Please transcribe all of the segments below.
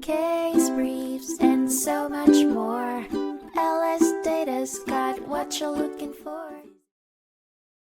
case briefs, and so much more. LSData's got what you're looking for.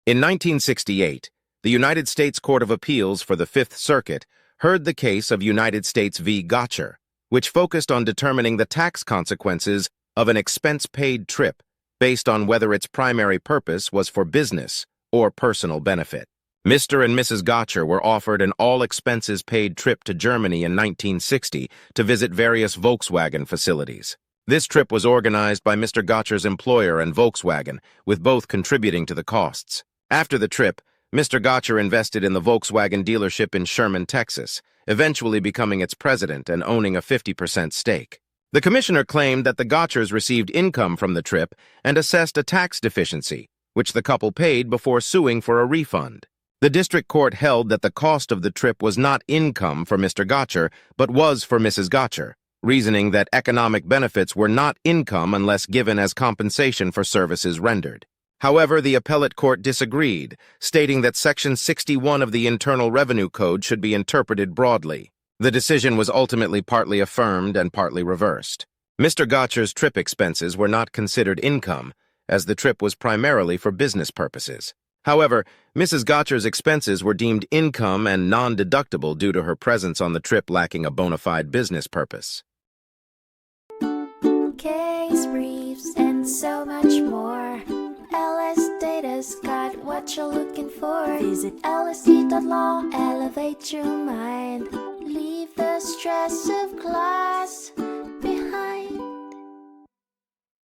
In 1968, the United States Court of Appeals for the Fifth Circuit heard the case of United States v. Gotcher, which focused on determining the tax consequences of an expense-paid trip based on whether its primary purpose was for business or personal benefit. Mr. and Mrs. Gotcher were offered an all-expenses-paid trip to Germany in 1960 to visit various Volkswagen facilities. This trip was organized by Mr. Gotcher's employer and Volkswagen, with both contributing to the costs. After the trip, Mr. Gotcher invested in the Volkswagen dealership in Sherman, Texas, eventually becoming its president and owning a 50% stake. The commissioner claimed that the Gotchers received income from the trip and assessed a tax deficiency, which the couple paid before suing for a refund. The district court held that the cost of the trip was not income for Mr. Gotcher, but was for Mrs. Gotcher, reasoning that economic benefits were not income unless given as compensation for services rendered. However, the appellate court disagreed, stating that Section 61 of the Internal Revenue Code should be interpreted broadly. The decision was ultimately partly affirmed and partly reversed. Mr. Gotcher's trip expenses were not considered income, as the trip was primarily for business purposes. However, Mrs. Gotcher's expenses were deemed income and non-deductible due to her presence on the trip lacking a bona fide business purpose. Case briefs, and so much more. LSData's got what you're looking for. Visit lsd.law, elevate your mind. Leave the stress of class.